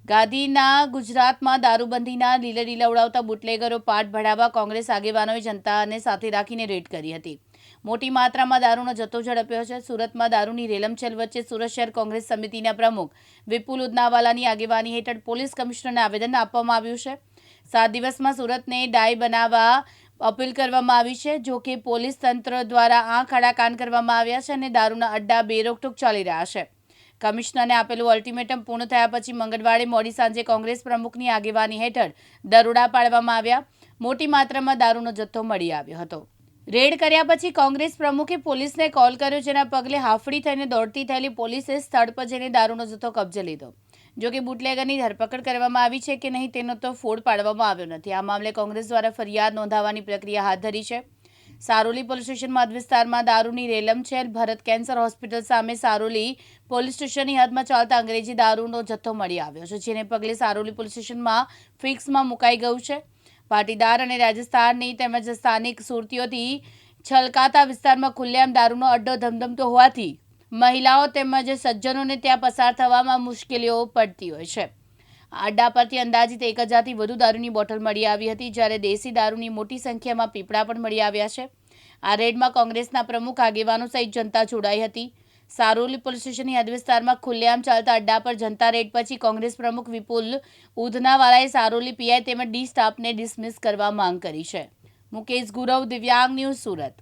ગાંધીના ગુજરાતમાં દારૂબંધીના લીલે ઉડાવતા બુટલેગરો પાઠ ભણાવવા કોંગ્રેસ આગેવાનોએ જનતાને સાથે રાખીને રેડ કરી હતી. મોટી માત્રામાં દારૂનો જથ્થો ઝડપ્યો છે. સુરતમાં દારૂની રેલમછેલ વચ્ચે સુરત શહેર કોંગ્રેસ સમિતિના પ્રમુખ વિપુલ ઉદનાવાલાની આગેવાની હેઠળ પોલીસ કમિશનરને આવેદન આપવામાં આવ્યું છે. 7 દિવસમાં સુરતને ડાય બનાવવા અપીલ કરવામાં આવી છે. જો કે પોલીસ તંત્ર દ્વારા આંખ આડા કાન કરવામાં આવ્યા છે અને દારૂના અડ્ડા બેરોકટોક ચાલી રહ્યા છે. કમિશનરને આપેલું અલ્ટિમેટમ પૂર્ણ થયા પછી મંગળવારે મોડી સાંજે કોંગ્રેસ પ્રમુખની આગેવાની હેઠળ દરોડા પાડવામાં આવ્યા. મોટી માત્રામાં દારૂનો જથ્થો મળી આવ્યો હતો. રેડ કર્યા પછી કોંગ્રેસ પ્રમુખે પોલીસને કોલ કર્યો, જેના પગલે હાફડી થઈને દોડતી થયેલી પોલીસે સ્થળ પર જઈને દારૂનો જથ્થો કબજે લીધો. જો કે બુટલેગરની ધરપકડ કરવામાં આવી છે કે નહીં તેનો તો ફોડ પાડવામાં આવ્યો નથી. આ મામલે કોંગ્રેસ દ્વારા ફરિયાદ નોંધાવવાની પ્રક્રિયા હાથ ધરી છે. સારોલી પોલીસ સ્ટેશનમાં વિસ્તારમાં દારૂની રેલમછેલ. ભરત કેન્સર હોસ્પિટલ સામે સારોલી પોલીસ સ્ટેશનની હદમાં ચાલતા અંગ્રેજી દારૂનો જથ્થો મળી આવ્યો છે, જેને પગલે સારોલી પોલીસ સ્ટેશનમાં ફિક્સમાં મુકાઈ ગયું છે. પાટીદાર અને રાજસ્થાનની તેમજ સ્થાનિક સુરતીઓથી છલકાતા વિસ્તારમાં ખુલ્લેઆમ દારૂનો અડ્ડો ધમધમતો હોવાથી મહિલાઓ તેમજ સજ્જનોને ત્યાં પસાર થવામાં મુશ્કેલીઓ પડતી હોય છે. અડ્ડા પરથી અંદાજિત 1000થી વધુ દારૂની બોટલ મળી આવી હતી, જ્યારે દેશી દારૂની મોટી સંખ્યામાં પીપળા પણ મળી આવ્યા છે. આ રેડમાં કોંગ્રેસના પ્રમુખ આગેવાનો સહિત જનતા જોડાઈ હતી. સારોલી પોલીસ સ્ટેશનની હદ વિસ્તારમાં ખુલ્લેઆમ ચાલતા અડ્ડા પર જનતા રેડ પછી કોંગ્રેસ પ્રમુખ વિપુલ ઉધનાવાલાએ સારોલી પીઆઈ તેમજ ડી સ્ટાફને ડિસમિસ કરવા માંગ કરી છે. મુકેશ ગુરવ, દિવ્યાંગ ન્યૂઝ, સુરત.